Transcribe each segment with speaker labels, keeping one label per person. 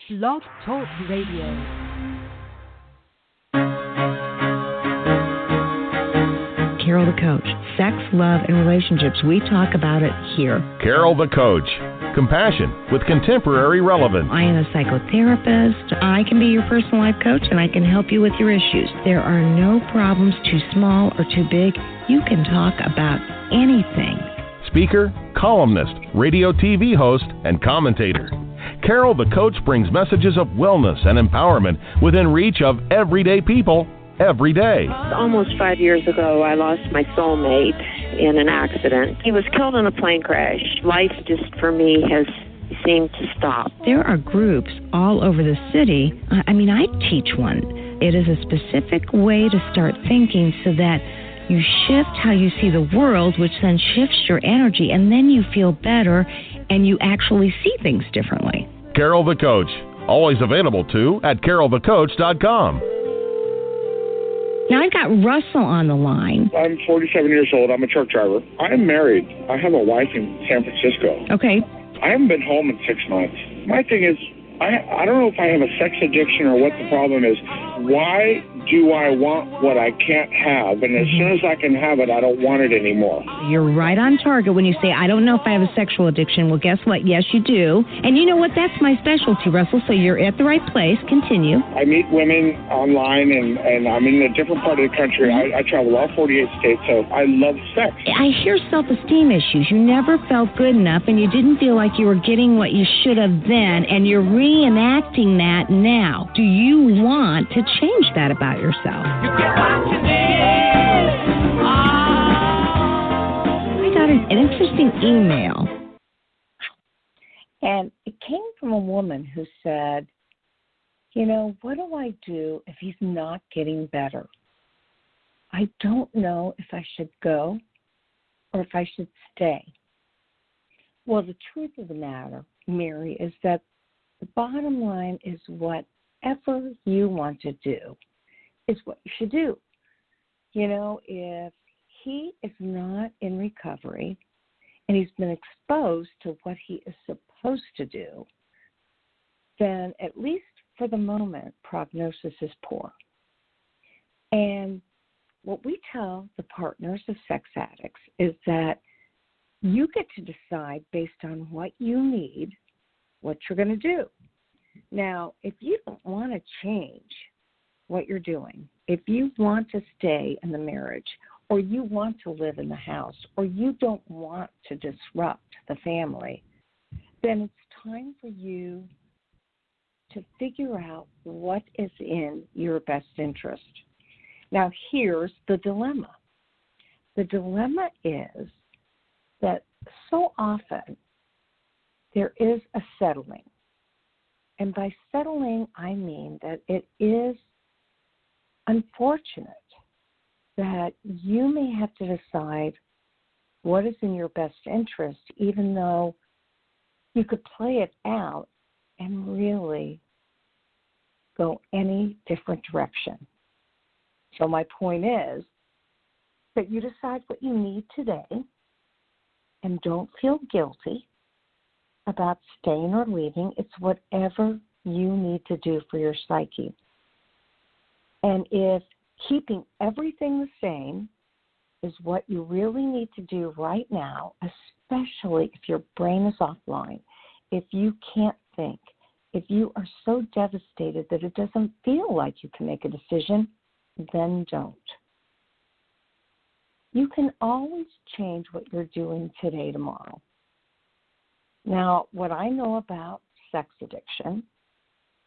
Speaker 1: Blog Talk Radio.
Speaker 2: Carol the Coach. Sex, love, and relationships. We talk about it here.
Speaker 3: Carol the Coach. Compassion with contemporary relevance.
Speaker 2: I am a psychotherapist. I can be your personal life coach, and I can help you with your issues. There are no problems too small or too big. You can talk about anything.
Speaker 3: Speaker, columnist, radio TV host, and commentator. Carol the Coach brings messages of wellness and empowerment within reach of everyday people every day.
Speaker 4: Almost 5 years ago, I lost my soulmate in an accident. He was killed in a plane crash. Life just, for me, has seemed to stop.
Speaker 2: There are groups all over the city. I teach one. It is a specific way to start thinking so that you shift how you see the world, which then shifts your energy, and then you feel better and you actually see things differently.
Speaker 3: Carol the Coach. Always available too at carolthecoach.com.
Speaker 2: Now I've got Russell on the line.
Speaker 5: I'm 47 years old. I'm a truck driver. I'm married. I have a wife in San Francisco.
Speaker 2: Okay.
Speaker 5: I haven't been home in 6 months. My thing is, I don't know if I have a sex addiction or what the problem is. Why do I want what I can't have? And as soon as I can have it, I don't want it anymore.
Speaker 2: You're right on target when you say, I don't know if I have a sexual addiction. Well, guess what? Yes, you do. And you know what? That's my specialty, Russell. So you're at the right place. Continue.
Speaker 5: I meet women online, and I'm in a different part of the country. I travel all 48 states, so I love sex.
Speaker 2: I hear self-esteem issues. You never felt good enough, and you didn't feel like you were getting what you should have then, and you're reenacting that now. Do you want to change that about yourself? You get what you need. I got an interesting email.
Speaker 6: And it came from a woman who said, what do I do if he's not getting better? I don't know if I should go or if I should stay. Well, the truth of the matter, Mary, is that the bottom line is whatever you want to do is what you should do. If he is not in recovery and he's been exposed to what he is supposed to do, then at least for the moment, prognosis is poor. And what we tell the partners of sex addicts is that you get to decide based on what you need, what you're going to do. Now, if you don't want to change what you're doing, if you want to stay in the marriage, or you want to live in the house, or you don't want to disrupt the family, then it's time for you to figure out what is in your best interest. Now, here's the dilemma. The dilemma is that so often there is a settling. And by settling, I mean that it is unfortunate that you may have to decide what is in your best interest, even though you could play it out and really go any different direction. So my point is that you decide what you need today and don't feel guilty about staying or leaving. It's whatever you need to do for your psyche. And if keeping everything the same is what you really need to do right now, especially if your brain is offline, if you can't think, if you are so devastated that it doesn't feel like you can make a decision, then don't. You can always change what you're doing today, tomorrow. Now, what I know about sex addiction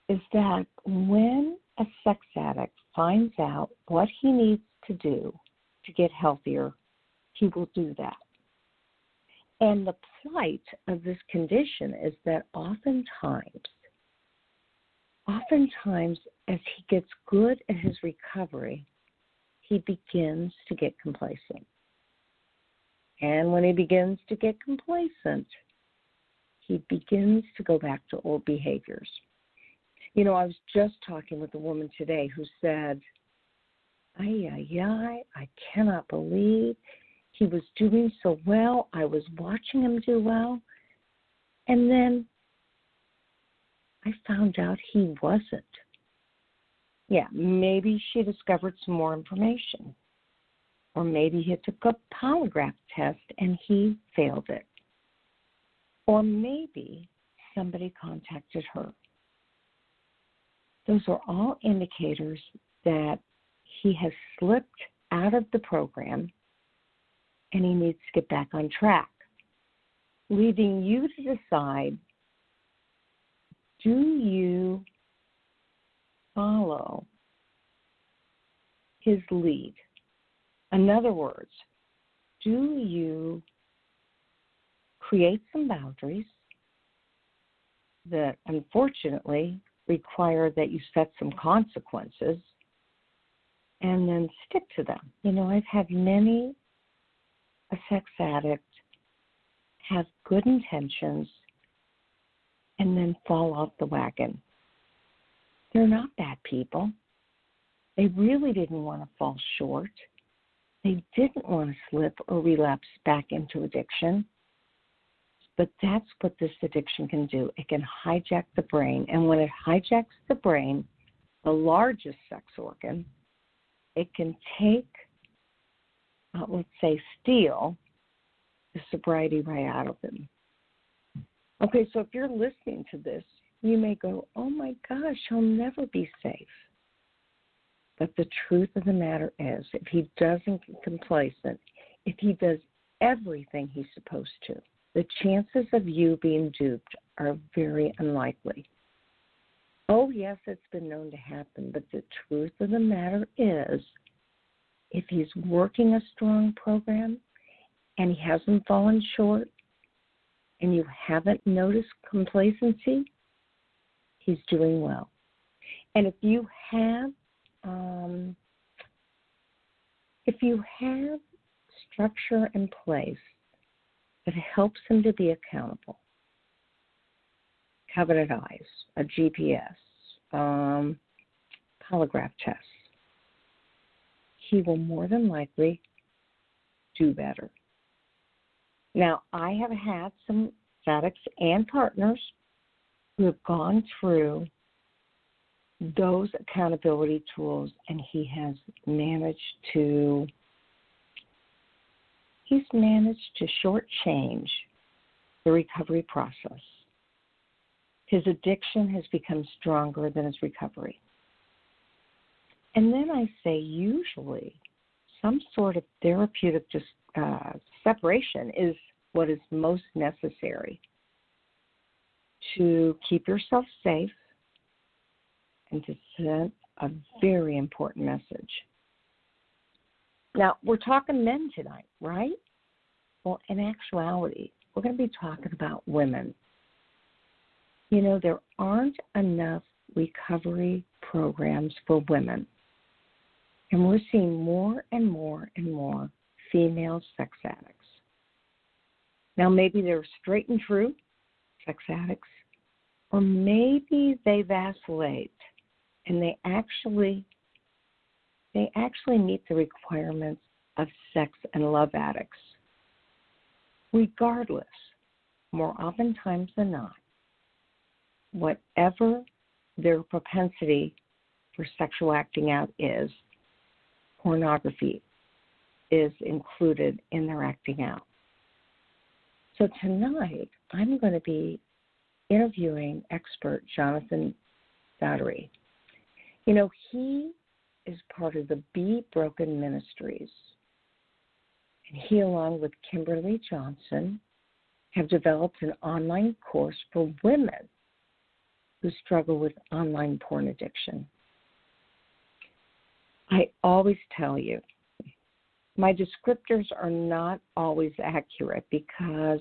Speaker 6: is that when a sex addict finds out what he needs to do to get healthier, he will do that. And the plight of this condition is that oftentimes, as he gets good at his recovery, he begins to get complacent. And when he begins to get complacent, he begins to go back to old behaviors. I was just talking with a woman today who said, I cannot believe he was doing so well. I was watching him do well. And then I found out he wasn't. Yeah, maybe she discovered some more information. Or maybe he took a polygraph test and he failed it. Or maybe somebody contacted her. Those are all indicators that he has slipped out of the program and he needs to get back on track, leaving you to decide, do you follow his lead? In other words, do you create some boundaries that unfortunately require that you set some consequences and then stick to them? You know, I've had many a sex addict have good intentions and then fall off the wagon. They're not bad people. They really didn't want to fall short. They didn't want to slip or relapse back into addiction. But that's what this addiction can do. It can hijack the brain. And when it hijacks the brain, the largest sex organ, it can take, let's say, steal the sobriety right out of them. Okay, so if you're listening to this, you may go, oh my gosh, he'll never be safe. But the truth of the matter is, if he doesn't get complacent, if he does everything he's supposed to, the chances of you being duped are very unlikely. Oh, yes, it's been known to happen, but the truth of the matter is, if he's working a strong program and he hasn't fallen short and you haven't noticed complacency, he's doing well. And if you have structure in place that helps him to be accountable, covenant eyes, a GPS, polygraph tests, he will more than likely do better. Now, I have had some addicts and partners who have gone through those accountability tools, and he has managed to shortchange the recovery process. His addiction has become stronger than his recovery. And then I say usually some sort of therapeutic separation is what is most necessary to keep yourself safe and to send a very important message. Now, we're talking men tonight, right? Well, in actuality, we're going to be talking about women. You know, there aren't enough recovery programs for women. And we're seeing more and more and more female sex addicts. Now, maybe they're straight and true sex addicts, or maybe they vacillate and they actually meet the requirements of sex and love addicts. Regardless, more oftentimes than not, whatever their propensity for sexual acting out is, pornography is included in their acting out. So tonight, I'm going to be interviewing expert Jonathan Daughtery. You know, he is part of the Be Broken Ministries. And he, along with Kimberly Johnson, have developed an online course for women who struggle with online porn addiction. I always tell you, my descriptors are not always accurate because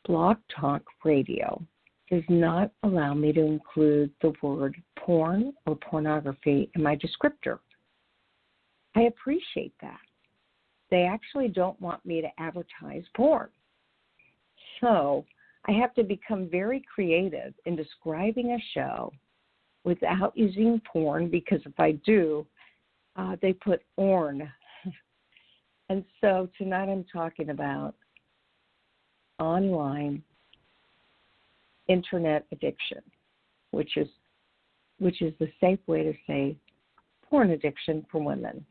Speaker 6: Blog Talk Radio does not allow me to include the word porn or pornography in my descriptor. I appreciate that. They actually don't want me to advertise porn. So I have to become very creative in describing a show without using porn, because if I do, they put orn. And so tonight I'm talking about online internet addiction, which is the safe way to say porn addiction for women.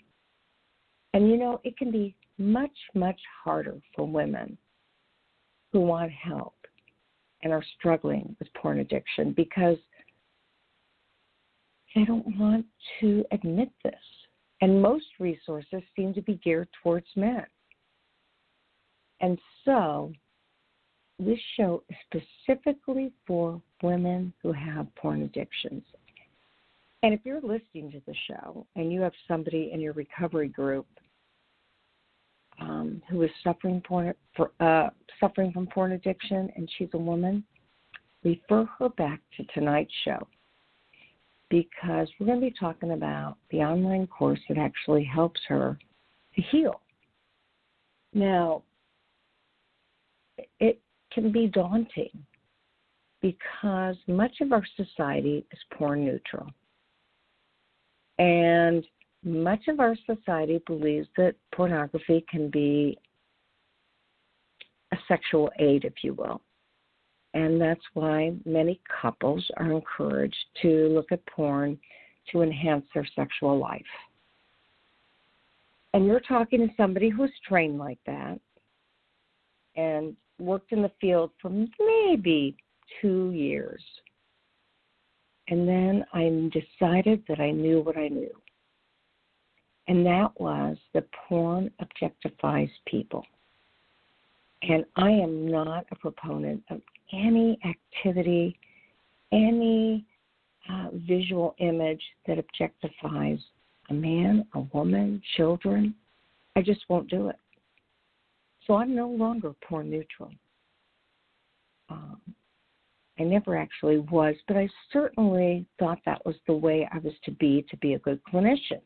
Speaker 6: And, it can be much, much harder for women who want help and are struggling with porn addiction because they don't want to admit this. And most resources seem to be geared towards men. And so this show is specifically for women who have porn addictions. And if you're listening to the show and you have somebody in your recovery group who is suffering from porn addiction and she's a woman, refer her back to tonight's show because we're going to be talking about the online course that actually helps her to heal. Now, it can be daunting because much of our society is porn neutral. And much of our society believes that pornography can be a sexual aid, if you will. And that's why many couples are encouraged to look at porn to enhance their sexual life. And you're talking to somebody who's trained like that and worked in the field for maybe 2 years. And then I decided that I knew what I knew. And that was that porn objectifies people. And I am not a proponent of any activity, any visual image that objectifies a man, a woman, children. I just won't do it. So I'm no longer porn neutral. I never actually was, but I certainly thought that was the way I was to be a good clinician.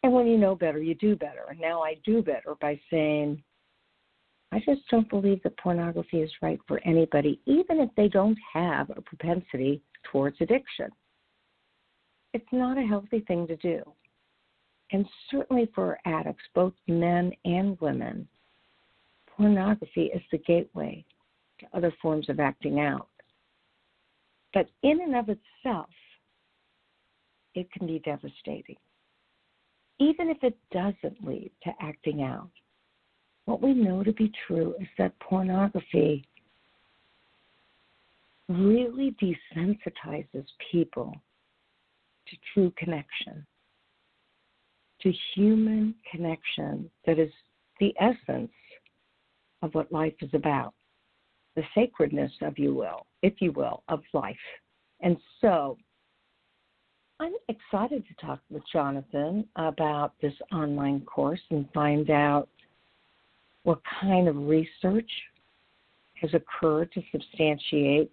Speaker 6: And when you know better, you do better. And now I do better by saying, I just don't believe that pornography is right for anybody, even if they don't have a propensity towards addiction. It's not a healthy thing to do. And certainly for addicts, both men and women, pornography is the gateway to other forms of acting out. But in and of itself, it can be devastating. Even if it doesn't lead to acting out, what we know to be true is that pornography really desensitizes people to true connection, to human connection that is the essence of what life is about, the sacredness of if you will, of life. And so I'm excited to talk with Jonathan about this online course and find out what kind of research has occurred to substantiate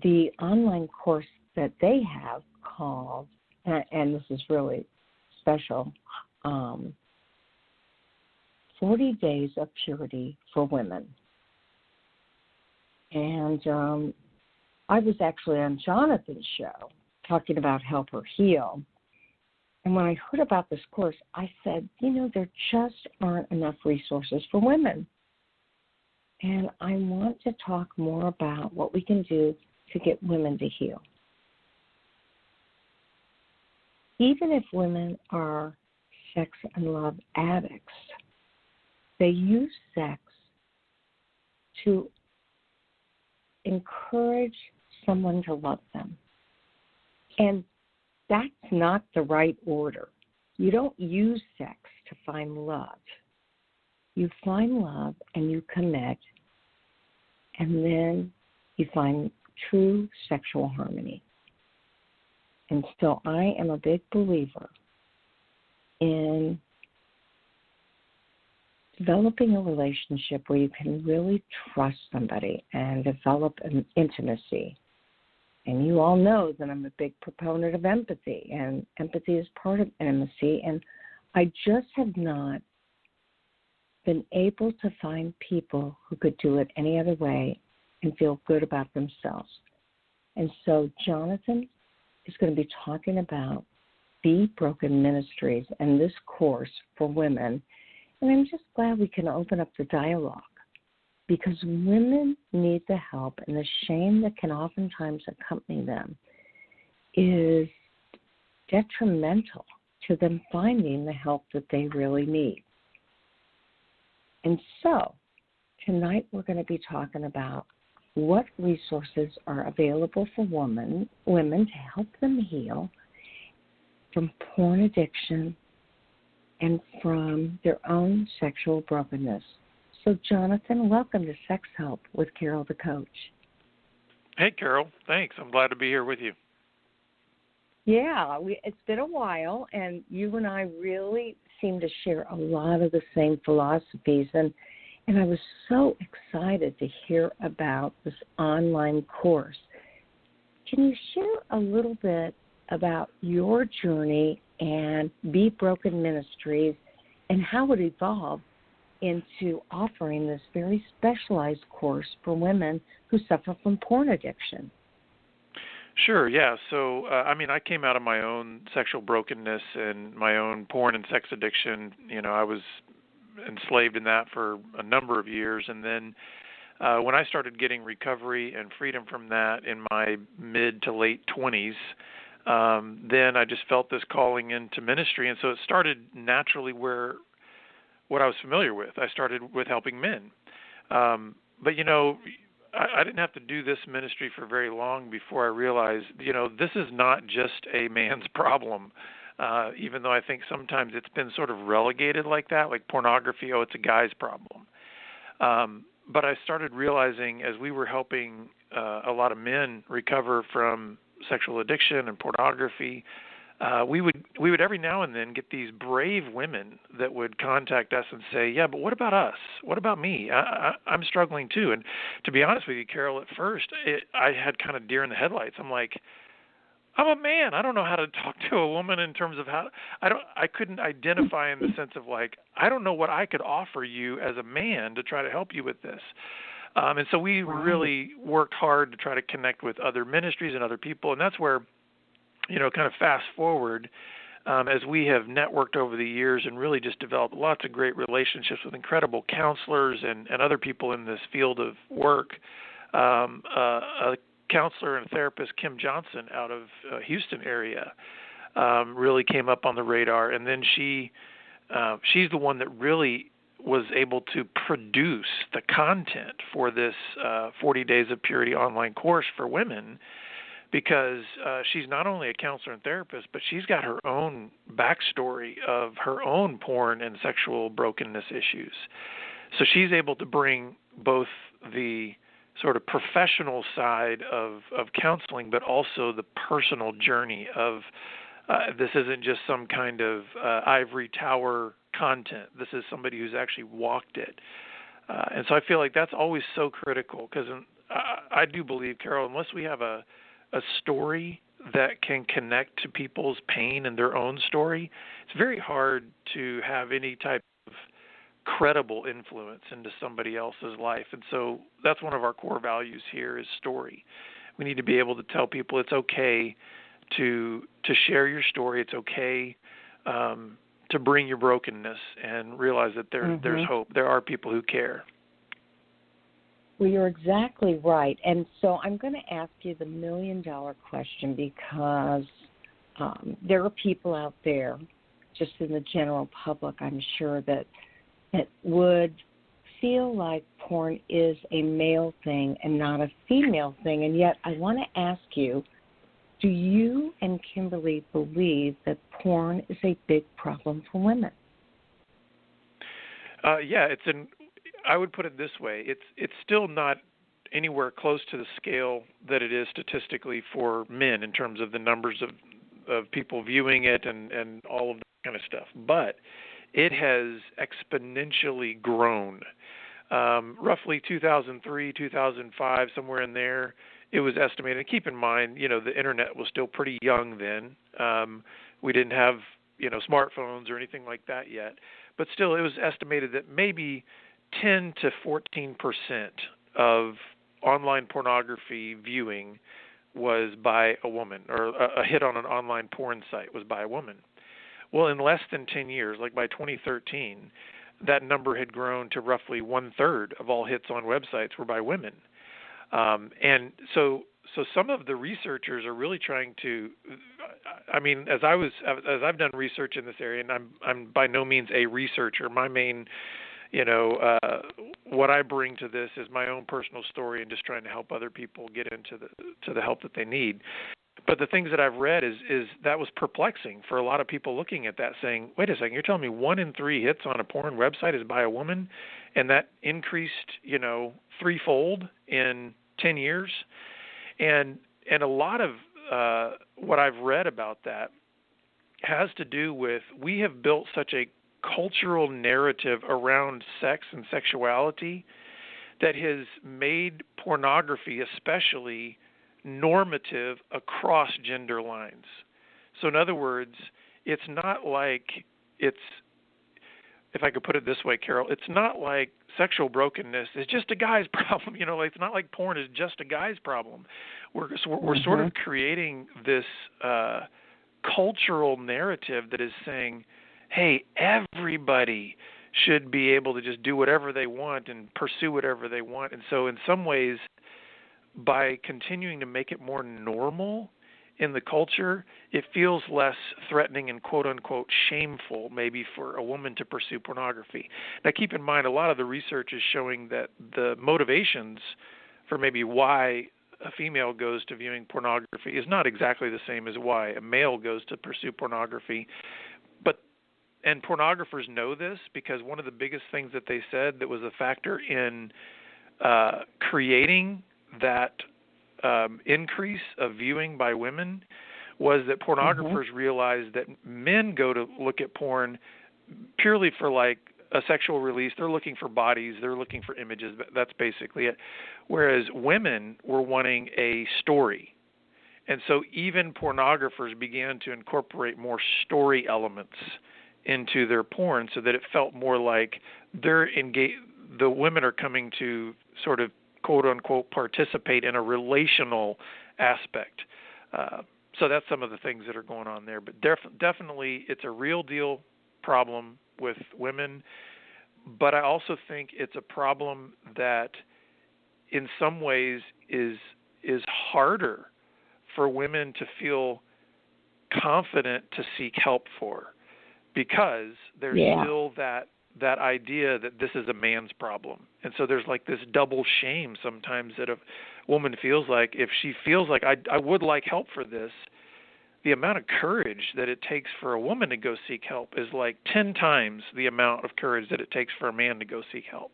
Speaker 6: the online course that they have called, and this is really special, 40 Days of Purity for Women. And I was actually on Jonathan's show talking about Help Her Heal. And when I heard about this course, I said, there just aren't enough resources for women. And I want to talk more about what we can do to get women to heal. Even if women are sex and love addicts, they use sex to encourage someone to love them. And that's not the right order. You don't use sex to find love. You find love and you commit, and then you find true sexual harmony. And so I am a big believer in developing a relationship where you can really trust somebody and develop an intimacy. And you all know that I'm a big proponent of empathy, and empathy is part of intimacy. And I just have not been able to find people who could do it any other way and feel good about themselves. And so Jonathan is going to be talking about Be Broken Ministries and this course for women. And I'm just glad we can open up the dialogue because women need the help, and the shame that can oftentimes accompany them is detrimental to them finding the help that they really need. And so tonight we're going to be talking about what resources are available for women to help them heal from porn addiction and from their own sexual brokenness. So, Jonathan, welcome to Sex Help with Carol the Coach.
Speaker 7: Hey, Carol. Thanks. I'm glad to be here with you.
Speaker 6: Yeah, it's been a while, and you and I really seem to share a lot of the same philosophies, and I was so excited to hear about this online course. Can you share a little bit about your journey and Be Broken Ministries and how it evolved into offering this very specialized course for women who suffer from porn addiction?
Speaker 7: Sure, yeah. So, I came out of my own sexual brokenness and my own porn and sex addiction. I was enslaved in that for a number of years. And then when I started getting recovery and freedom from that in my mid to late 20s, then I just felt this calling into ministry. And so it started naturally what I was familiar with. I started with helping men. But I didn't have to do this ministry for very long before I realized, this is not just a man's problem, even though I think sometimes it's been sort of relegated like that, like pornography, it's a guy's problem. But I started realizing as we were helping a lot of men recover from sexual addiction and pornography, we would every now and then get these brave women that would contact us and say, yeah, but what about us? What about me? I'm struggling too. And to be honest with you, Carol, at first I had kind of deer in the headlights. I'm like, I'm a man. I don't know how to talk to a woman in terms of how I couldn't identify in the sense of like, I don't know what I could offer you as a man to try to help you with this. And so we really worked hard to try to connect with other ministries and other people. And that's where, kind of fast forward, as we have networked over the years and really just developed lots of great relationships with incredible counselors and other people in this field of work. A counselor and therapist, Kim Johnson, out of Houston area, really came up on the radar. And then she's the one that really was able to produce the content for this 40 Days of Purity online course for women, because she's not only a counselor and therapist, but she's got her own backstory of her own porn and sexual brokenness issues. So she's able to bring both the sort of professional side of counseling, but also the personal journey of this isn't just some kind of ivory tower content. This is somebody who's actually walked it. And so I feel like that's always so critical, because I do believe, Carol, unless we have a story that can connect to people's pain and their own story, it's very hard to have any type of credible influence into somebody else's life. And so that's one of our core values here is story. We need to be able to tell people it's okay to share your story. It's okay to bring your brokenness and realize that there's hope. There are people who care.
Speaker 6: Well, you're exactly right. And so I'm going to ask you the million-dollar question, because there are people out there, just in the general public, I'm sure, that would feel like porn is a male thing and not a female thing. And yet I want to ask you, do you and Kimberly believe that porn is a big problem for women?
Speaker 7: Yeah, I would put it this way. It's still not anywhere close to the scale that it is statistically for men in terms of the numbers of people viewing it and all of that kind of stuff. But it has exponentially grown. Roughly 2003, 2005, somewhere in there, it was estimated. And keep in mind, the internet was still pretty young then. We didn't have, smartphones or anything like that yet. But still, it was estimated that maybe 10 to 14% of online pornography viewing was by a woman, or a hit on an online porn site was by a woman. Well, in less than 10 years, like by 2013, that number had grown to roughly 1/3 of all hits on websites were by women. And so some of the researchers are really trying to, I mean, as I've done research in this area, and I'm by no means a researcher. My main, what I bring to this is my own personal story and just trying to help other people get into the help that they need. But the things that I've read is that was perplexing for a lot of people looking at that, saying, wait a second, you're telling me 1 in 3 hits on a porn website is by a woman, and that increased, threefold in 10 years? And a lot of what I've read about that has to do with we have built such a cultural narrative around sex and sexuality that has made pornography especially normative across gender lines. So in other words, it's not like if I could put it this way, Carol, it's not like sexual brokenness is just a guy's problem. It's not like porn is just a guy's problem. We're sort of creating this cultural narrative that is saying, hey, everybody should be able to just do whatever they want and pursue whatever they want. And so in some ways, by continuing to make it more normal in the culture, it feels less threatening and quote-unquote shameful maybe for a woman to pursue pornography. Now, keep in mind, a lot of the research is showing that the motivations for maybe why a female goes to viewing pornography is not exactly the same as why a male goes to pursue pornography. And pornographers know this because one of the biggest things that they said that was a factor in creating that increase of viewing by women was that pornographers realized that men go to look at porn purely for like a sexual release. They're looking for bodies. They're looking for images. That's basically it. Whereas women were wanting a story. And so even pornographers began to incorporate more story elements into their porn so that it felt more like the women are coming to sort of quote-unquote participate in a relational aspect. So that's some of the things that are going on there. But definitely it's a real deal problem with women. But I also think it's a problem that in some ways is harder for women to feel confident to seek help for, because there's still that idea that this is a man's problem. And so there's like this double shame sometimes that a woman feels like, if she feels like I would like help for this, the amount of courage that it takes for a woman to go seek help is like 10 times the amount of courage that it takes for a man to go seek help.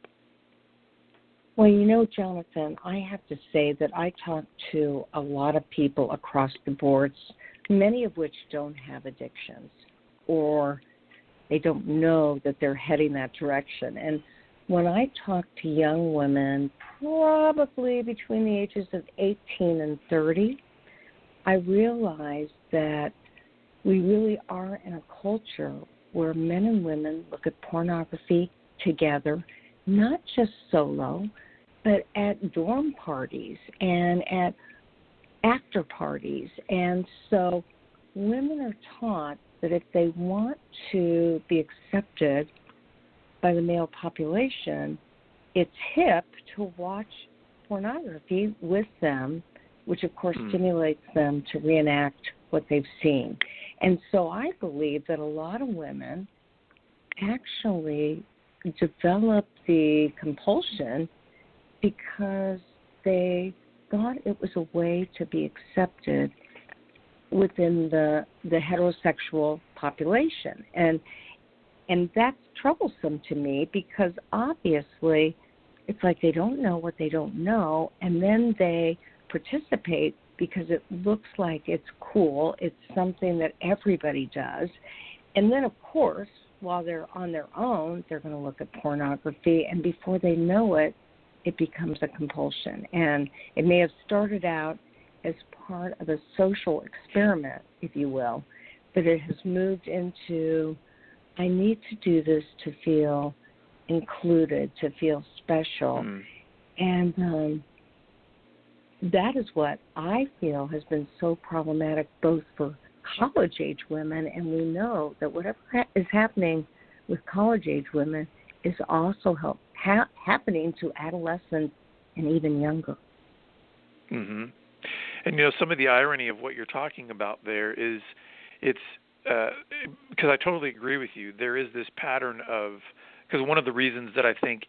Speaker 6: Well, Jonathan, I have to say that I talk to a lot of people across the boards, many of which don't have addictions, or they don't know that they're heading that direction. And when I talk to young women, probably between the ages of 18 and 30, I realize that we really are in a culture where men and women look at pornography together, not just solo, but at dorm parties and at after parties. And so women are taught that if they want to be accepted by the male population, it's hip to watch pornography with them, which of course stimulates them to reenact what they've seen. And so I believe that a lot of women actually develop the compulsion because they thought it was a way to be accepted within the heterosexual population. And that's troublesome to me, because obviously it's like they don't know what they don't know, and then they participate because it looks like it's cool, it's something that everybody does. And then, of course, while they're on their own, they're going to look at pornography, and before they know it, it becomes a compulsion. And it may have started out as part of a social experiment, if you will, but it has moved into, I need to do this to feel included, to feel special. And that is what I feel has been so problematic, both for college-age women, and we know that whatever is happening with college-age women is also happening to adolescents and even younger.
Speaker 7: Mm-hmm. And, some of the irony of what you're talking about there is it's because I totally agree with you. There is this pattern of, because one of the reasons that I think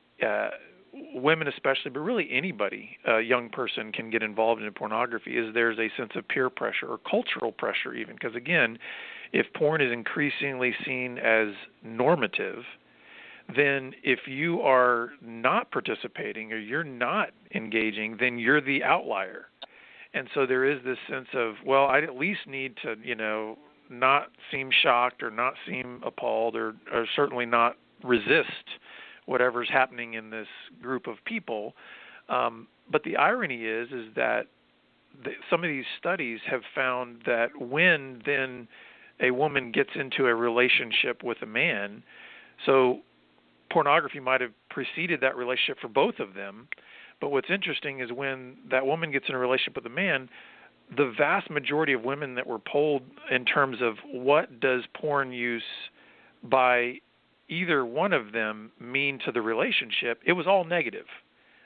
Speaker 7: women especially, but really anybody, a young person, can get involved in pornography is there's a sense of peer pressure or cultural pressure even. Because, again, if porn is increasingly seen as normative, then if you are not participating or you're not engaging, then you're the outlier. And so there is this sense of, well, I at least need to, not seem shocked or not seem appalled or certainly not resist whatever's happening in this group of people. But the irony is that some of these studies have found that when then a woman gets into a relationship with a man, so pornography might have preceded that relationship for both of them. But what's interesting is when that woman gets in a relationship with a man, the vast majority of women that were polled in terms of what does porn use by either one of them mean to the relationship, it was all negative.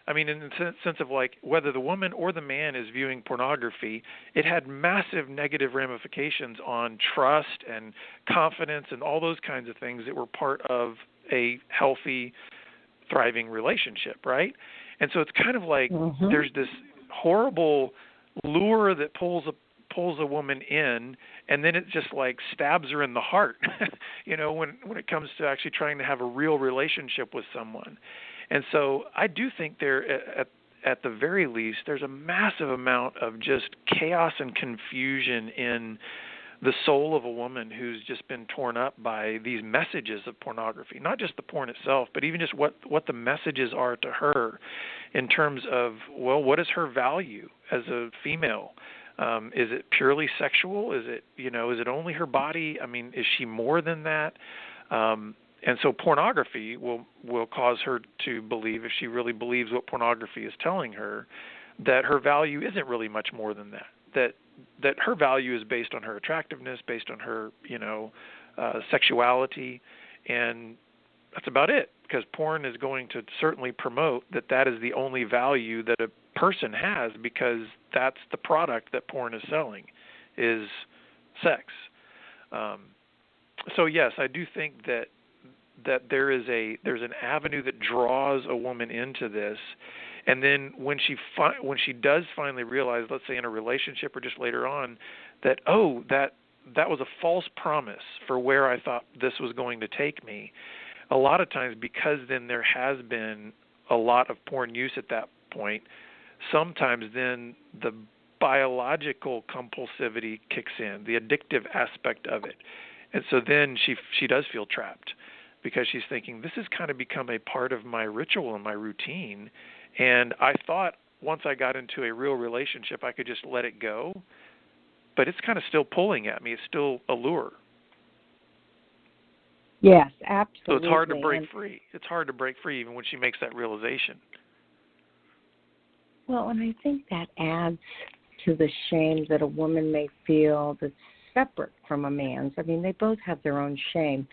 Speaker 7: I mean, in the sense of like whether the woman or the man is viewing pornography, it had massive negative ramifications on trust and confidence and all those kinds of things that were part of a healthy, thriving relationship, right? And so it's kind of like there's this horrible lure that pulls a woman in, and then it just like stabs her in the heart, when it comes to actually trying to have a real relationship with someone. And so I do think there, at the very least, there's a massive amount of just chaos and confusion in the soul of a woman who's just been torn up by these messages of pornography, not just the porn itself, but even just what the messages are to her in terms of, well, what is her value as a female? Is it purely sexual? Is it only her body? I mean, is she more than that? And so pornography will cause her to believe, if she really believes what pornography is telling her, that her value isn't really much more than that. That her value is based on her attractiveness, based on her, sexuality, and that's about it. Because porn is going to certainly promote that is the only value that a person has, because that's the product that porn is selling, is sex. So yes, I do think that there's an avenue that draws a woman into this. And then when she does finally realize, let's say in a relationship or just later on, that was a false promise for where I thought this was going to take me, a lot of times, because then there has been a lot of porn use at that point, sometimes then the biological compulsivity kicks in, the addictive aspect of it. And so then she does feel trapped, because she's thinking, this has kind of become a part of my ritual and my routine. And I thought once I got into a real relationship, I could just let it go. But it's kind of still pulling at me. It's still a lure.
Speaker 6: Yes, absolutely.
Speaker 7: So it's hard to break free. It's hard to break free even when she makes that realization.
Speaker 6: Well, and I think that adds to the shame that a woman may feel that's separate from a man's. I mean, they both have their own shame.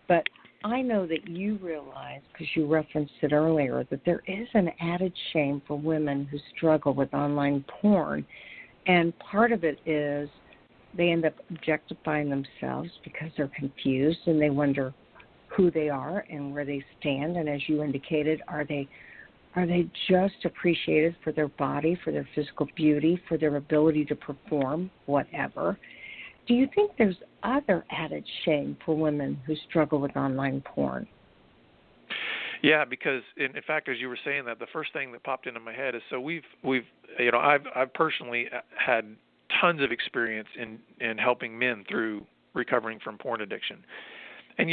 Speaker 6: But I know that you realize, because you referenced it earlier, that there is an added shame for women who struggle with online porn. And part of it is they end up objectifying themselves because they're confused and they wonder who they are and where they stand. And as you indicated, are they just appreciated for their body, for their physical beauty, for their ability to perform, whatever? Do you think there's other added shame for women who struggle with online porn?
Speaker 7: Yeah, because in fact, as you were saying that, the first thing that popped into my head is, so I've personally had tons of experience in helping men through recovering from porn addiction, and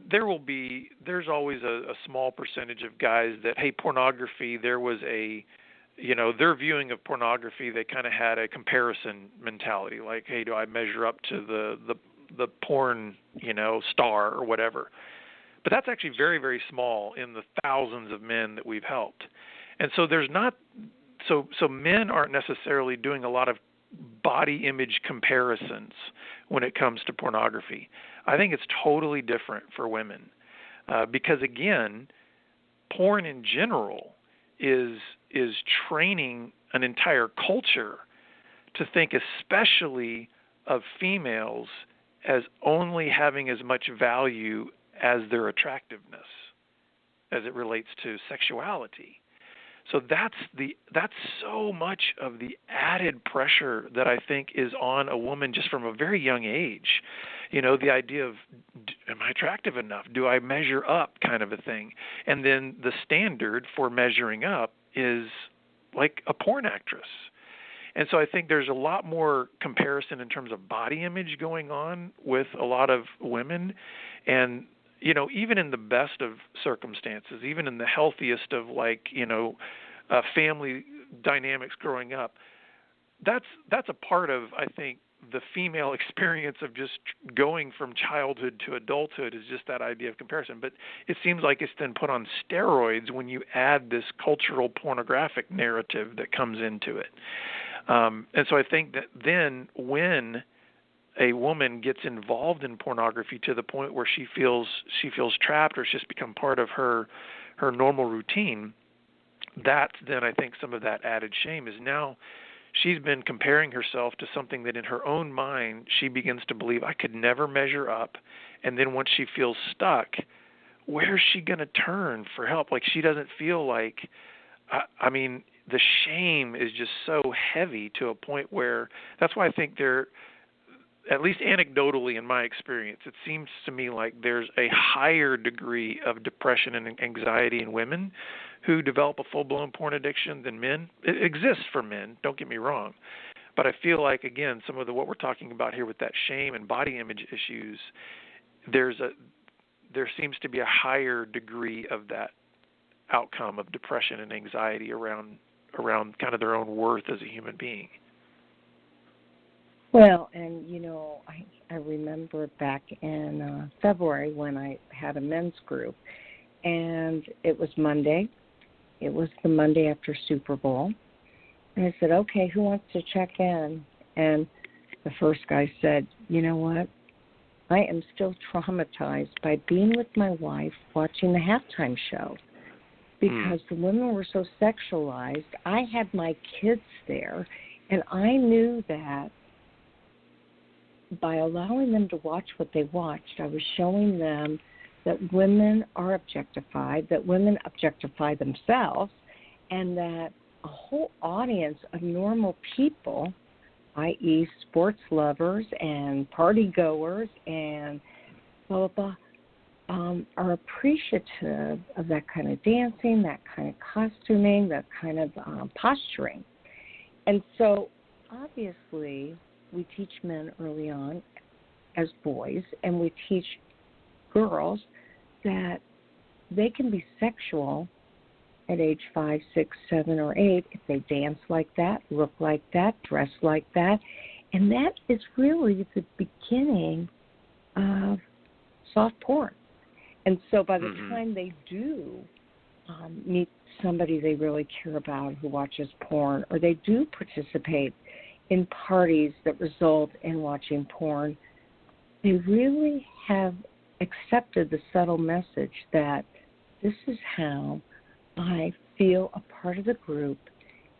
Speaker 7: there's always a small percentage of guys that, hey, pornography, there was their viewing of pornography, they kind of had a comparison mentality, like, hey, do I measure up to the porn, star or whatever? But that's actually very, very small in the thousands of men that we've helped. And so so men aren't necessarily doing a lot of body image comparisons when it comes to pornography. I think it's totally different for women. because again, porn in general is training an entire culture to think especially of females as only having as much value as their attractiveness as it relates to sexuality. So that's so much of the added pressure that I think is on a woman just from a very young age. The idea of, am I attractive enough? Do I measure up, kind of a thing? And then the standard for measuring up is like a porn actress. And so I think there's a lot more comparison in terms of body image going on with a lot of women. And, even in the best of circumstances, even in the healthiest of family dynamics growing up, that's a part of, I think, the female experience of just going from childhood to adulthood is just that idea of comparison. But it seems like it's then put on steroids when you add this cultural pornographic narrative that comes into it. And so I think that then when a woman gets involved in pornography to the point where she feels trapped, or it's just become part of her normal routine, that's then I think some of that added shame is now she's been comparing herself to something that in her own mind she begins to believe, I could never measure up. And then once she feels stuck, where's she going to turn for help? Like, she doesn't feel like, the shame is just so heavy to a point where that's why I think there, at least anecdotally in my experience, it seems to me like there's a higher degree of depression and anxiety in women who develop a full-blown porn addiction than men. It exists for men, don't get me wrong. But I feel like, again, some of what we're talking about here with that shame and body image issues, there seems to be a higher degree of that outcome of depression and anxiety around kind of their own worth as a human being.
Speaker 6: Well, and I remember back in February when I had a men's group, and it was Monday. It was the Monday after Super Bowl. And I said, okay, who wants to check in? And the first guy said, you know what? I am still traumatized by being with my wife watching the halftime show because the women were so sexualized. I had my kids there, and I knew that by allowing them to watch what they watched, I was showing them that women are objectified, that women objectify themselves, and that a whole audience of normal people, i.e. sports lovers and party goers and blah, blah, blah, are appreciative of that kind of dancing, that kind of costuming, that kind of posturing. And so obviously we teach men early on as boys, and we teach girls that they can be sexual at age 5, 6, 7, or 8 if they dance like that, look like that, dress like that. And that is really the beginning of soft porn. And so by the time they do meet somebody they really care about who watches porn, or they do participate in parties that result in watching porn, they really have accepted the subtle message that this is how I feel a part of the group,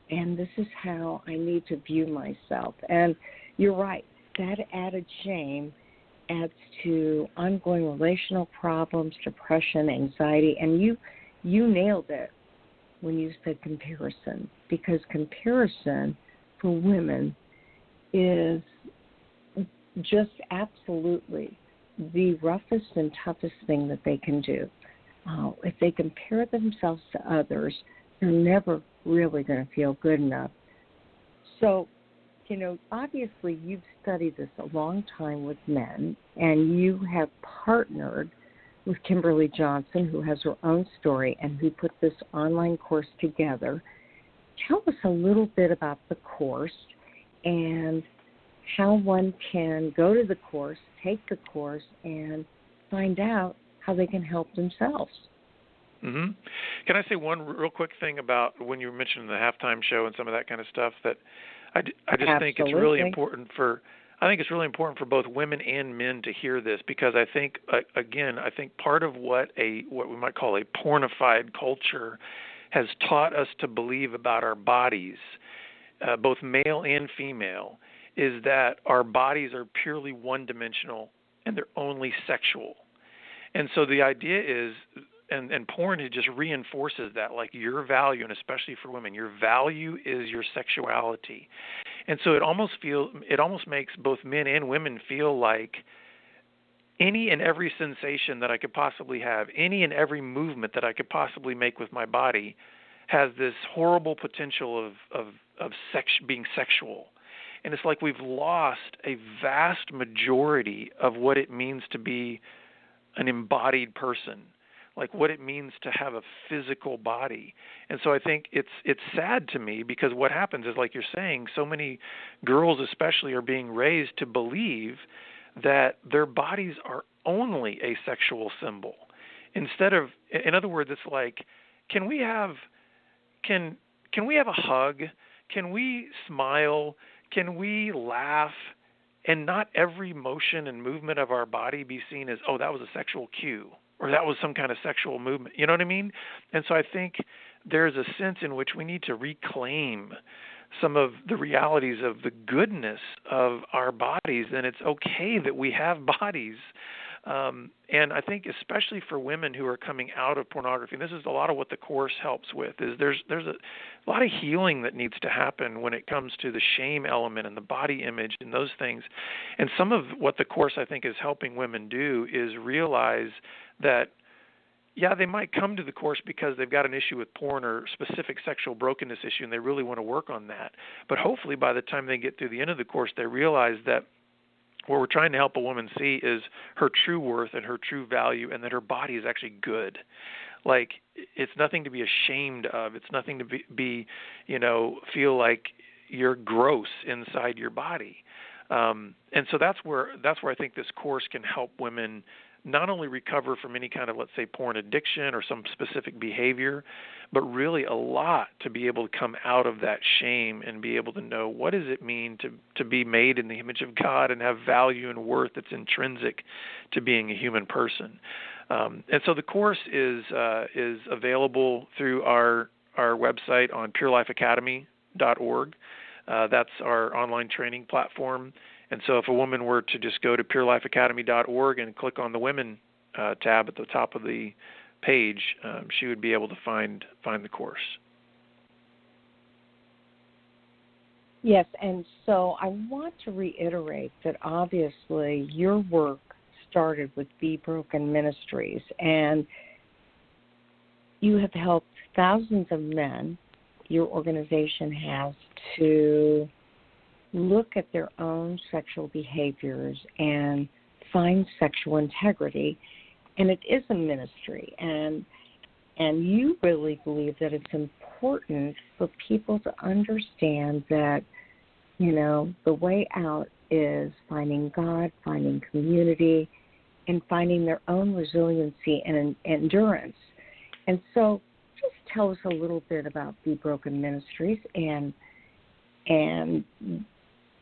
Speaker 6: and this is how I need to view myself. And you're right, that added shame adds to ongoing relational problems, depression, anxiety, and you nailed it when you said comparison, because comparison for women is just absolutely the roughest and toughest thing that they can do. If they compare themselves to others, they're never really going to feel good enough. So, obviously you've studied this a long time with men, and you have partnered with Kimberly Johnson, who has her own story and who put this online course together. Tell us a little bit about the course and how one can go to the course, take the course, and find out how they can help themselves.
Speaker 7: Mm-hmm. Can I say one real quick thing about when you mentioned the halftime show and some of that kind of stuff, that I just think it's really important for, I think it's really important for both women and men to hear this, because I think, again, part of what we might call a pornified culture has taught us to believe about our bodies, both male and female, is that our bodies are purely one-dimensional and they're only sexual. And so the idea is, and porn, it just reinforces that, like your value, and especially for women, your value is your sexuality. And so it almost makes both men and women feel like any and every sensation that I could possibly have, any and every movement that I could possibly make with my body has this horrible potential of being sexual. And it's like we've lost a vast majority of what it means to be an embodied person, like what it means to have a physical body. And so I think it's sad to me, because what happens is, like you're saying, so many girls especially are being raised to believe that their bodies are only a sexual symbol. Instead of, in other words, it's like, can we have a hug? Can we smile? Can we laugh? And not every motion and movement of our body be seen as, oh, that was a sexual cue, or that was some kind of sexual movement. You know what I mean? And so I think there's a sense in which we need to reclaim some of the realities of the goodness of our bodies, and it's okay that we have bodies. And I think especially for women who are coming out of pornography, and this is a lot of what the course helps with, is there's a lot of healing that needs to happen when it comes to the shame element and the body image and those things. And some of what the course, I think, is helping women do is realize that, yeah, they might come to the course because they've got an issue with porn or specific sexual brokenness issue, and they really want to work on that. But hopefully by the time they get through the end of the course, they realize that what we're trying to help a woman see is her true worth and her true value, and that her body is actually good. Like, it's nothing to be ashamed of. It's nothing to be feel like you're gross inside your body. And so that's where I think this course can help women not only recover from any kind of, let's say, porn addiction or some specific behavior, but really a lot to be able to come out of that shame and be able to know, what does it mean to be made in the image of God and have value and worth that's intrinsic to being a human person. And so the course is available through our website on purelifeacademy.org. That's our online training platform. And so if a woman were to just go to purelifeacademy.org and click on the Women tab at the top of the page, she would be able to find the course.
Speaker 6: Yes, and so I want to reiterate that obviously your work started with Be Broken Ministries, and you have helped thousands of men, your organization has, to look at their own sexual behaviors and find sexual integrity. And it is a ministry, and you really believe that it's important for people to understand that, the way out is finding God, finding community, and finding their own resiliency and endurance. And so just tell us a little bit about Be Broken Ministries and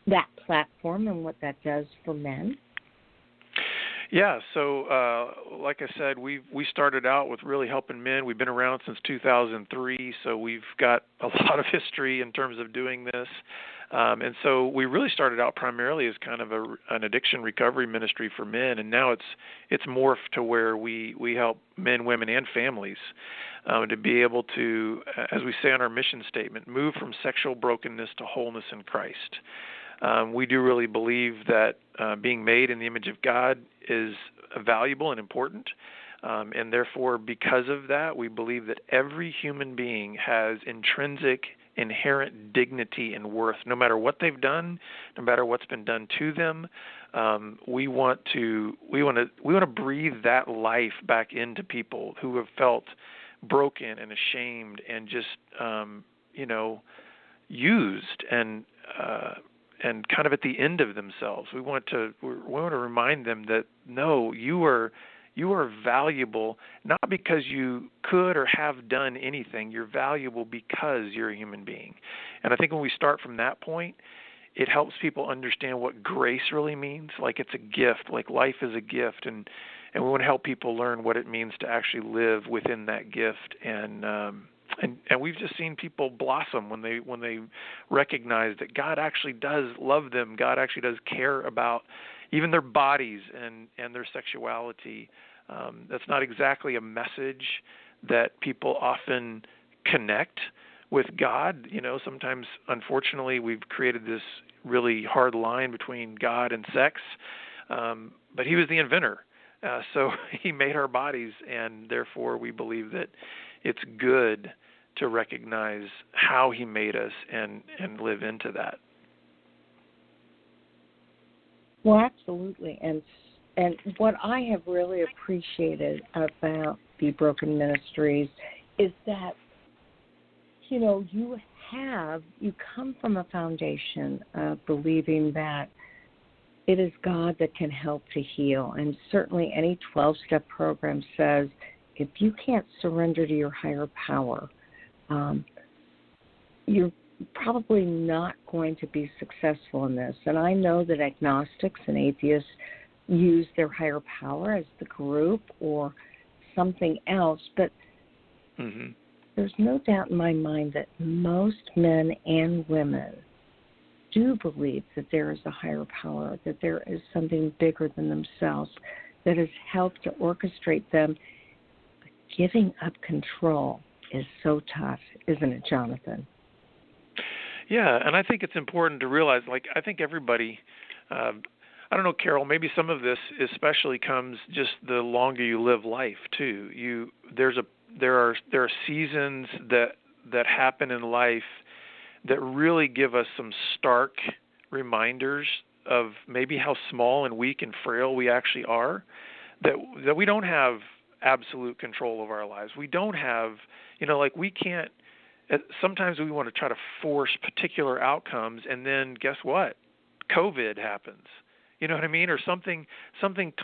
Speaker 6: that platform and what that does for men.
Speaker 7: Yeah, so like I said, we started out with really helping men. We've been around since 2003, so we've got a lot of history in terms of doing this. And so we really started out primarily as kind of an addiction recovery ministry for men, and now it's morphed to where we help men, women, and families to be able to, as we say on our mission statement, move from sexual brokenness to wholeness in Christ. We do really believe that being made in the image of God is valuable and important, and therefore, because of that, we believe that every human being has intrinsic, inherent dignity and worth, no matter what they've done, no matter what's been done to them. We want to breathe that life back into people who have felt broken and ashamed and just used and kind of at the end of themselves. We want to remind them that no, you are valuable not because you could or have done anything. You're valuable because you're a human being. And I think when we start from that point, it helps people understand what grace really means. Like it's a gift, like life is a gift, and we want to help people learn what it means to actually live within that gift. And we've just seen people blossom when they recognize that God actually does love them. God actually does care about even their bodies and their sexuality. That's not exactly a message that people often connect with God. Sometimes, unfortunately, we've created this really hard line between God and sex. But he was the inventor. So he made our bodies, and therefore we believe that it's good to recognize how he made us and live into that.
Speaker 6: Well, absolutely. And what I have really appreciated about the Broken Ministries is that, you come from a foundation of believing that it is God that can help to heal. And certainly any 12-step program says if you can't surrender to your higher power, you're probably not going to be successful in this. And I know that agnostics and atheists use their higher power as the group or something else, but there's no doubt in my mind that most men and women do believe that there is a higher power, that there is something bigger than themselves that has helped to orchestrate them. But giving up control is so tough, isn't it, Jonathan?
Speaker 7: Yeah, and I think it's important to realize, I think everybody, I don't know, Carol, maybe some of this especially comes just the longer you live life too. There are seasons that happen in life that really give us some stark reminders of maybe how small and weak and frail we actually are, that we don't have absolute control of our lives. We don't have, we can't, sometimes we want to try to force particular outcomes, and then guess what? COVID happens. You know what I mean? Or something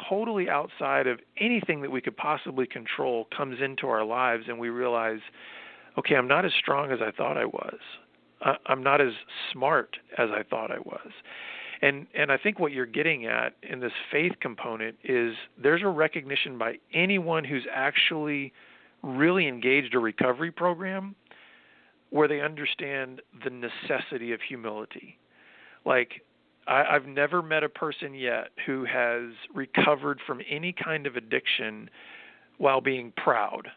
Speaker 7: totally outside of anything that we could possibly control comes into our lives, and we realize, okay, I'm not as strong as I thought I was. I'm not as smart as I thought I was. And I think what you're getting at in this faith component is there's a recognition by anyone who's actually really engaged a recovery program where they understand the necessity of humility. I've never met a person yet who has recovered from any kind of addiction while being proud.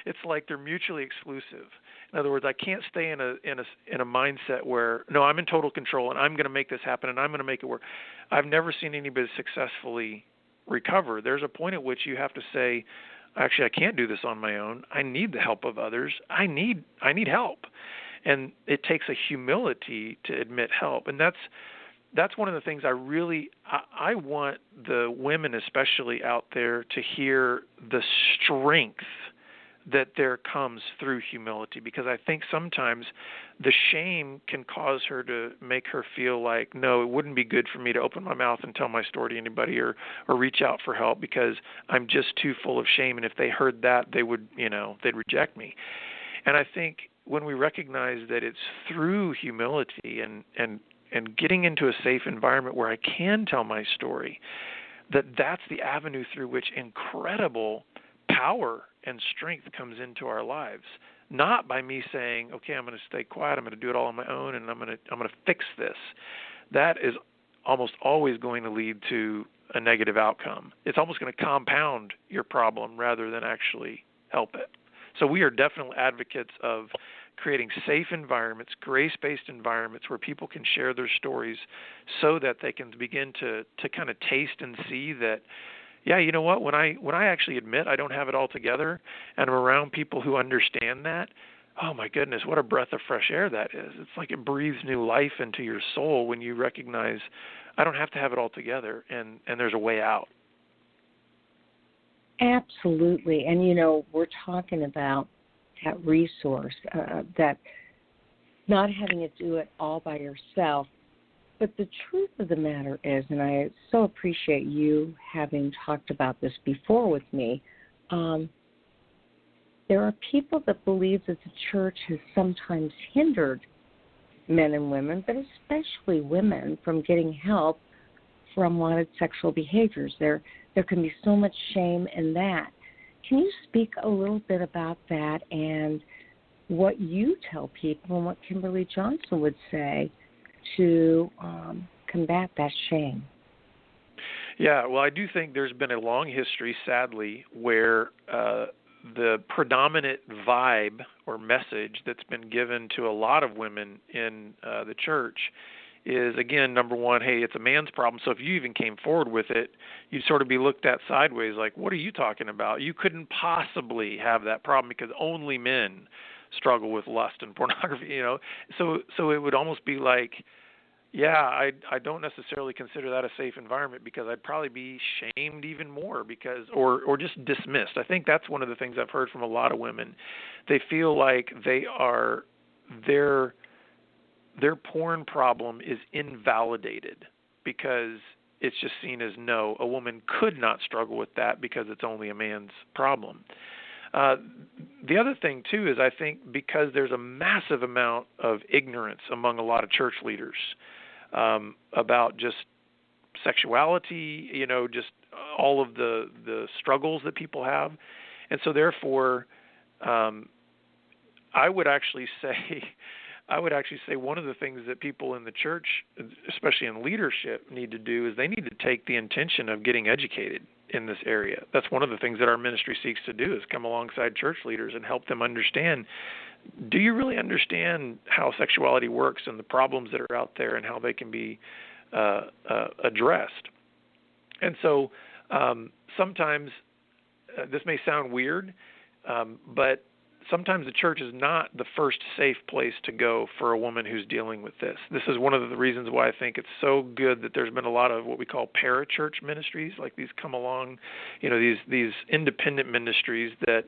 Speaker 7: It's like they're mutually exclusive. In other words, I can't stay in a mindset where, no, I'm in total control and I'm going to make this happen and I'm going to make it work. I've never seen anybody successfully recover. There's a point at which you have to say, actually, I can't do this on my own. I need the help of others. I need help. And it takes a humility to admit help. And that's one of the things I want the women especially out there to hear the strength that there comes through humility, because I think sometimes the shame can cause her to make her feel like, no, it wouldn't be good for me to open my mouth and tell my story to anybody or reach out for help because I'm just too full of shame. And if they heard that, they would, they'd reject me. And I think when we recognize that it's through humility and getting into a safe environment where I can tell my story, that's the avenue through which incredible power and strength comes into our lives. Not by me saying, okay, I'm going to stay quiet, I'm going to do it all on my own, and I'm going to fix this. That is almost always going to lead to a negative outcome. It's almost going to compound your problem rather than actually help it. So we are definitely advocates of creating safe environments, grace-based environments where people can share their stories so that they can begin to kind of taste and see that, yeah, you know what, when I actually admit I don't have it all together and I'm around people who understand that, oh my goodness, what a breath of fresh air that is. It's like it breathes new life into your soul when you recognize I don't have to have it all together and there's a way out.
Speaker 6: Absolutely. And, we're talking about that resource, that not having to do it all by yourself. But the truth of the matter is, and I so appreciate you having talked about this before with me, there are people that believe that the church has sometimes hindered men and women, but especially women, from getting help for unwanted sexual behaviors. There can be so much shame in that. Can you speak a little bit about that and what you tell people and what Kimberly Johnson would say to combat that shame?
Speaker 7: Yeah, well, I do think there's been a long history, sadly, where the predominant vibe or message that's been given to a lot of women in the church is, again, number one, hey, it's a man's problem. So if you even came forward with it, you'd sort of be looked at sideways like, what are you talking about? You couldn't possibly have that problem because only men struggle with lust and pornography, you know. So it would almost be like, yeah, I don't necessarily consider that a safe environment because I'd probably be shamed even more because or just dismissed. I think that's one of the things I've heard from a lot of women. They feel like their porn problem is invalidated because it's just seen as no, a woman could not struggle with that because it's only a man's problem. The other thing, too, is I think because there's a massive amount of ignorance among a lot of church leaders about just sexuality, you know, just all of the struggles that people have. And so, therefore, I would actually say one of the things that people in the church, especially in leadership, need to do is they need to take the intention of getting educated in this area. That's one of the things that our ministry seeks to do is come alongside church leaders and help them understand, do you really understand how sexuality works and the problems that are out there and how they can be addressed? And so sometimes this may sound weird, but sometimes the church is not the first safe place to go for a woman who's dealing with this. This is one of the reasons why I think it's so good that there's been a lot of what we call parachurch ministries, like these come along, you know, these independent ministries that,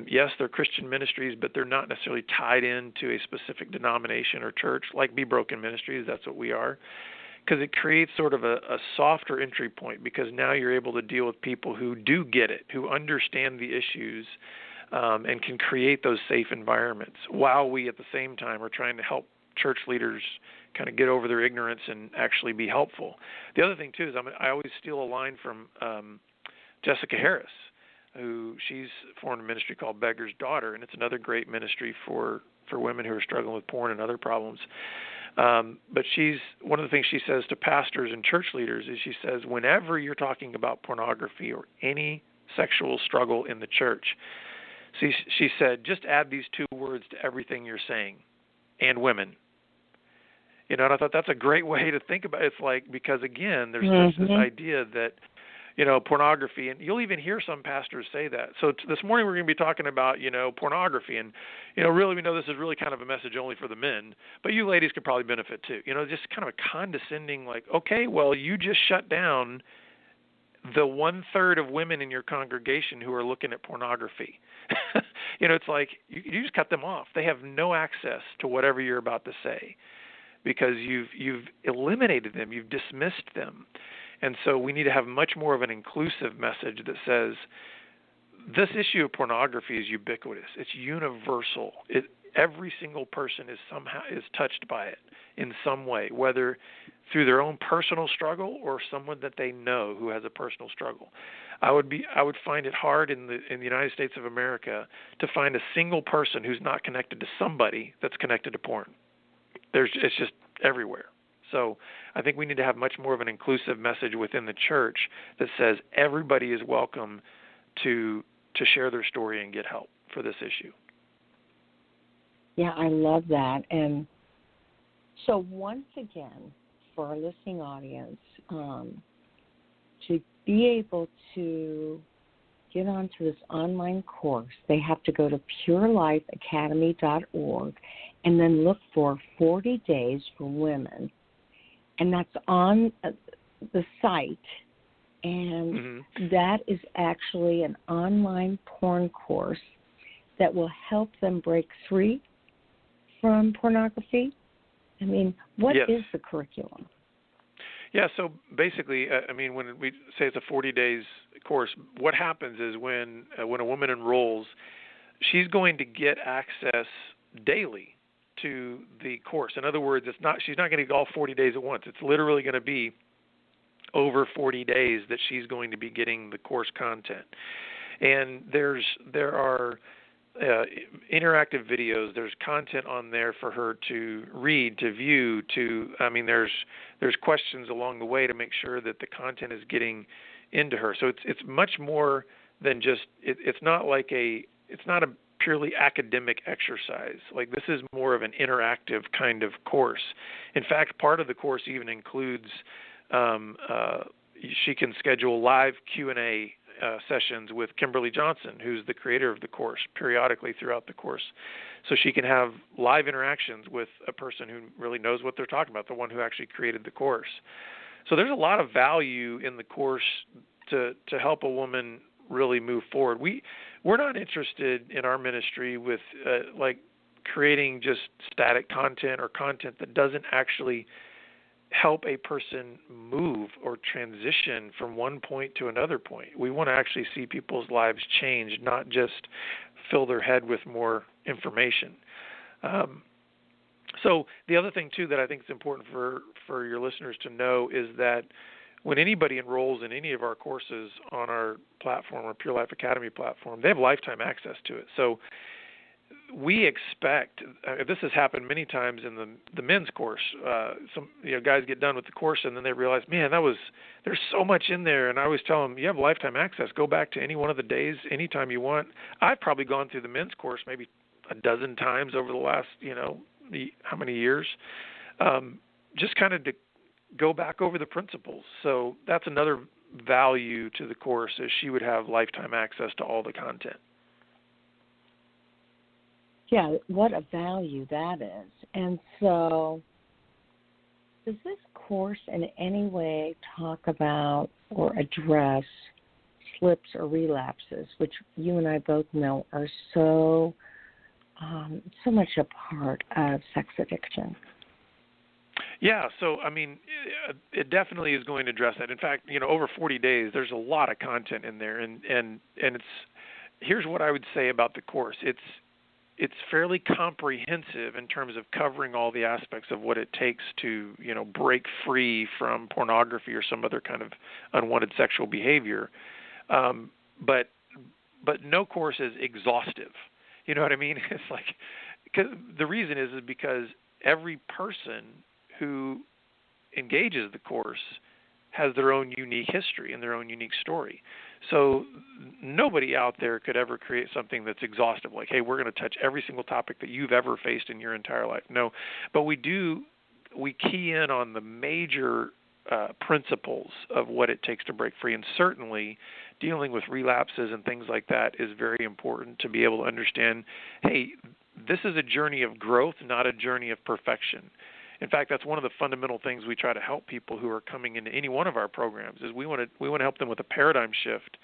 Speaker 7: yes, they're Christian ministries, but they're not necessarily tied into a specific denomination or church, like Be Broken Ministries. That's what we are. Because it creates sort of a softer entry point because now you're able to deal with people who do get it, who understand the issues, and can create those safe environments while we at the same time are trying to help church leaders kind of get over their ignorance and actually be helpful. The other thing, too, is I always steal a line from Jessica Harris, who she's formed a ministry called Beggar's Daughter, and it's another great ministry for women who are struggling with porn and other problems. But one of the things she says to pastors and church leaders is she says, whenever you're talking about pornography or any sexual struggle in the church, she said, just add these two words to everything you're saying, and women. You know, and I thought that's a great way to think about it. It's like, because again, there's just this idea that, you know, pornography, and you'll even hear some pastors say that. So this morning we're going to be talking about, you know, pornography, and, you know, really we know this is really kind of a message only for the men, but you ladies could probably benefit too. You know, just kind of a condescending, like, okay, well, you just shut down the 1/3 of women in your congregation who are looking at pornography. You know, it's like you just cut them off. They have no access to whatever you're about to say because you've eliminated them, you've dismissed them. And so we need to have much more of an inclusive message that says this issue of pornography is ubiquitous. It's universal. Every single person is touched by it in some way, whether through their own personal struggle or someone that they know who has a personal struggle. I would find it hard in the United States of America to find a single person who's not connected to somebody that's connected to porn. It's just everywhere. So I think we need to have much more of an inclusive message within the church that says everybody is welcome to share their story and get help for this issue.
Speaker 6: Yeah, I love that. And so once again, for our listening audience, to be able to get onto this online course, they have to go to purelifeacademy.org and then look for 40 Days for Women. And that's on the site. And that is actually an online porn course that will help them break free from pornography. I mean, what is the curriculum?
Speaker 7: Yeah, so basically, I mean, when we say it's a 40 days course, what happens is when a woman enrolls, she's going to get access daily to the course. In other words, she's not going to get all 40 days at once. It's literally going to be over 40 days that she's going to be getting the course content. And there are interactive videos. There's content on there for her to read, to view, there's questions along the way to make sure that the content is getting into her. So it's much more than just it's not a purely academic exercise. Like, this is more of an interactive kind of course. In fact, part of the course even includes she can schedule live Q&A sessions with Kimberly Johnson, who's the creator of the course, periodically throughout the course. So she can have live interactions with a person who really knows what they're talking about, the one who actually created the course. So there's a lot of value in the course to help a woman really move forward. We're not interested in our ministry with creating just static content or content that doesn't actually help a person move or transition from one point to another point. We want to actually see people's lives change, not just fill their head with more information. So the other thing, too, that I think is important for your listeners to know is that when anybody enrolls in any of our courses on our platform, our Pure Life Academy platform, they have lifetime access to it. So we expect, this has happened many times in the men's course. Some guys get done with the course and then they realize, man, there's so much in there. And I always tell them, you have lifetime access. Go back to any one of the days, anytime you want. I've probably gone through the men's course maybe a dozen times over the last, how many years, just kind of to go back over the principles. So that's another value to the course, is she would have lifetime access to all the content.
Speaker 6: Yeah, what a value that is. And so does this course in any way talk about or address slips or relapses, which you and I both know are so much a part of sex addiction?
Speaker 7: Yeah, so, it definitely is going to address that. In fact, over 40 days, there's a lot of content in there. And it's, here's what I would say about the course. It's fairly comprehensive in terms of covering all the aspects of what it takes to, break free from pornography or some other kind of unwanted sexual behavior. But no course is exhaustive. You know what I mean? It's like, because the reason is because every person who engages the course has their own unique history and their own unique story. So nobody out there could ever create something that's exhaustive, like, hey, we're going to touch every single topic that you've ever faced in your entire life. No, but we key in on the major principles of what it takes to break free. And certainly dealing with relapses and things like that is very important to be able to understand, hey, this is a journey of growth, not a journey of perfection. In fact, that's one of the fundamental things we try to help people who are coming into any one of our programs, is we want to help them with a paradigm shift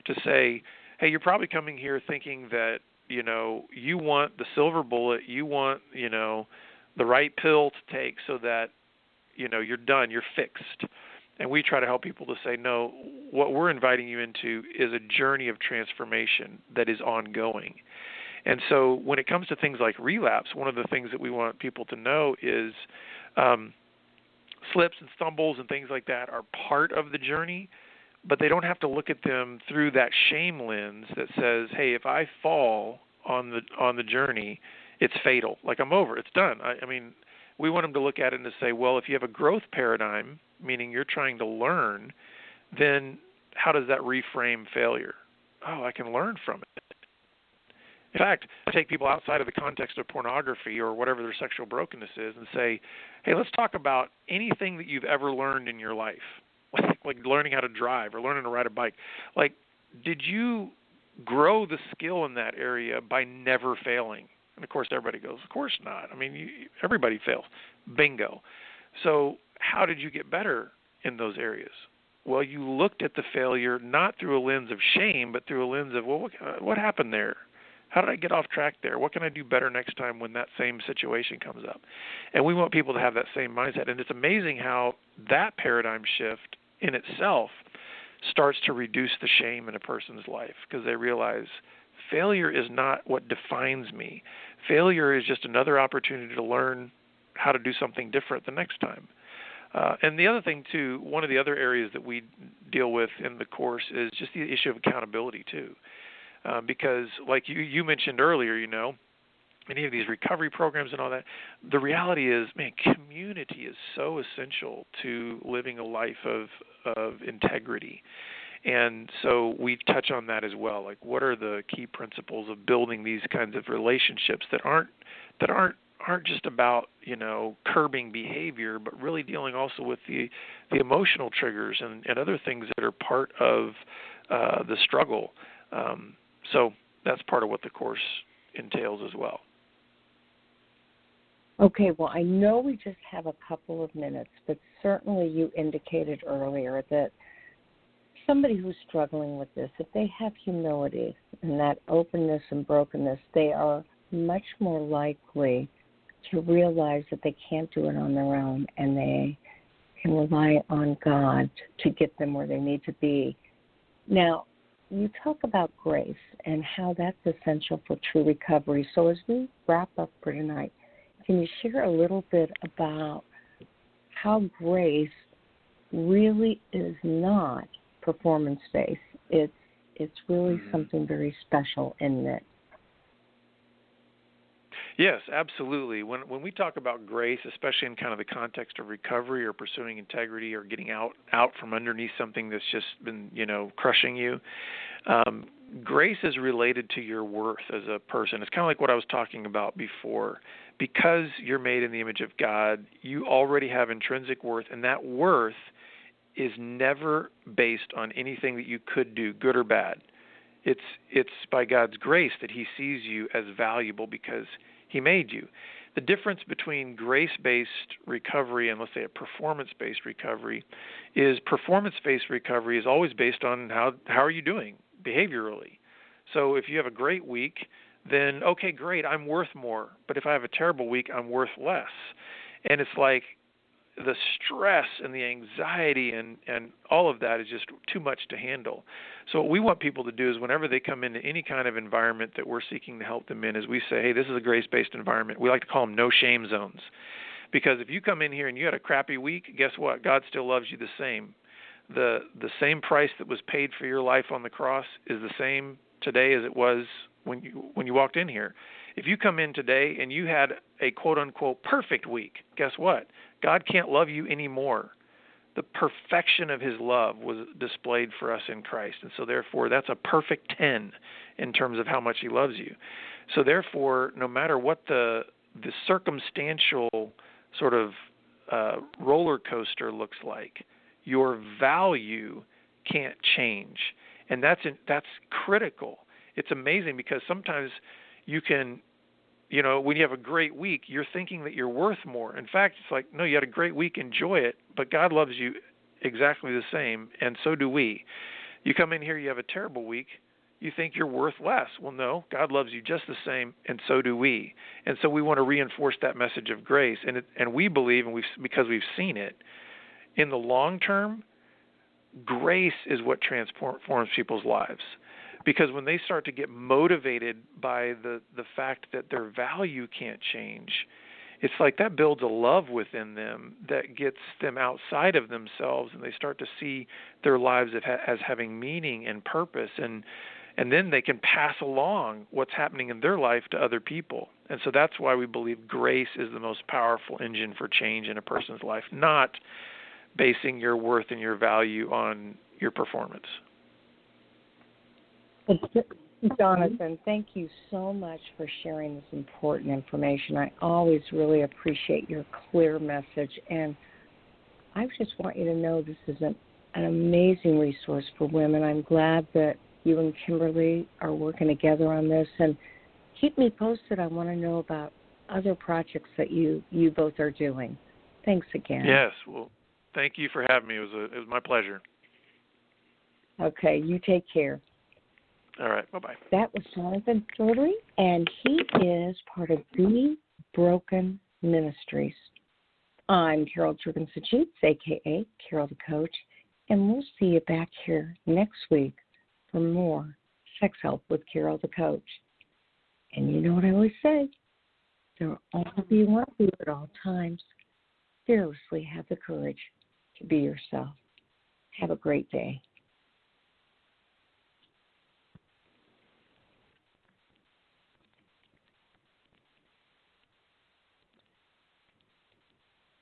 Speaker 7: to say, hey, you're probably coming here thinking that, you want the silver bullet, you want, the right pill to take so that, you're done, you're fixed. And we try to help people to say, no, what we're inviting you into is a journey of transformation that is ongoing. And so when it comes to things like relapse, one of the things that we want people to know is slips and stumbles and things like that are part of the journey, but they don't have to look at them through that shame lens that says, hey, if I fall on the journey, it's fatal. Like, I'm over, it's done. We want them to look at it and to say, well, if you have a growth paradigm, meaning you're trying to learn, then how does that reframe failure? Oh, I can learn from it. In fact, I take people outside of the context of pornography or whatever their sexual brokenness is and say, hey, let's talk about anything that you've ever learned in your life, like learning how to drive or learning to ride a bike. Like, did you grow the skill in that area by never failing? And, of course, everybody goes, of course not. Everybody fails. Bingo. So how did you get better in those areas? Well, you looked at the failure not through a lens of shame, but through a lens of, well, what happened there? How did I get off track there? What can I do better next time when that same situation comes up? And we want people to have that same mindset. And it's amazing how that paradigm shift in itself starts to reduce the shame in a person's life, because they realize failure is not what defines me. Failure is just another opportunity to learn how to do something different the next time. And the other thing, too, one of the other areas that we deal with in the course is just the issue of accountability, too. Because like you mentioned earlier, any of these recovery programs and all that, the reality is, man, community is so essential to living a life of integrity. And so we touch on that as well. Like, what are the key principles of building these kinds of relationships that aren't just about, curbing behavior, but really dealing also with the emotional triggers and other things that are part of the struggle. So that's part of what the course entails as well.
Speaker 6: Okay, well, I know we just have a couple of minutes, but certainly you indicated earlier that somebody who's struggling with this, if they have humility and that openness and brokenness, they are much more likely to realize that they can't do it on their own and they can rely on God to get them where they need to be. Now, you talk about grace and how that's essential for true recovery. So as we wrap up for tonight, can you share a little bit about how grace really is not performance-based? It's really something very special in it.
Speaker 7: Yes, absolutely. When we talk about grace, especially in kind of the context of recovery or pursuing integrity or getting out from underneath something that's just been, crushing you, grace is related to your worth as a person. It's kind of like what I was talking about before. Because you're made in the image of God, you already have intrinsic worth, and that worth is never based on anything that you could do, good or bad. It's by God's grace that he sees you as valuable because he made you. The difference between grace-based recovery and, let's say, a performance-based recovery is performance-based recovery is always based on how are you doing behaviorally. So if you have a great week, then, okay, great, I'm worth more. But if I have a terrible week, I'm worth less. And it's like the stress and the anxiety and all of that is just too much to handle. So what we want people to do is whenever they come into any kind of environment that we're seeking to help them in is we say, hey, this is a grace-based environment. We like to call them no-shame zones. Because if you come in here and you had a crappy week, guess what? God still loves you the same. The same price that was paid for your life on the cross is the same today as it was when you walked in here. If you come in today and you had a quote-unquote perfect week, guess what? God can't love you anymore. The perfection of his love was displayed for us in Christ. And so therefore, that's a perfect 10 in terms of how much he loves you. So therefore, no matter what the circumstantial sort of roller coaster looks like, your value can't change. And that's critical. It's amazing because sometimes you can, when you have a great week, you're thinking that you're worth more. In fact, it's like, no, you had a great week, enjoy it, but God loves you exactly the same, and so do we. You come in here, you have a terrible week, you think you're worth less. Well, no, God loves you just the same, and so do we. And so we want to reinforce that message of grace. And we believe, because we've seen it, in the long term, grace is what transforms people's lives. Because when they start to get motivated by the fact that their value can't change, it's like that builds a love within them that gets them outside of themselves, and they start to see their lives as having meaning and purpose, and then they can pass along what's happening in their life to other people. And so that's why we believe grace is the most powerful engine for change in a person's life, not basing your worth and your value on your performance.
Speaker 6: Jonathan, thank you so much for sharing this important information. I always really appreciate your clear message, and I just want you to know this is an amazing resource for women. I'm glad that you and Kimberly are working together on this, and keep me posted. I want to know about other projects that you both are doing. Thanks again.
Speaker 7: Yes, well, thank you for having me. It was my pleasure.
Speaker 6: Okay, you take care.
Speaker 7: All right, bye-bye.
Speaker 6: That was Jonathan Daughtery, and he is part of Be Broken Ministries. I'm Carol Jurgensen-Cheats, a.k.a. Carol the Coach, and we'll see you back here next week for more Sex Help with Carol the Coach. And you know what I always say? There will always be one of you at all times. Fearlessly have the courage to be yourself. Have a great day.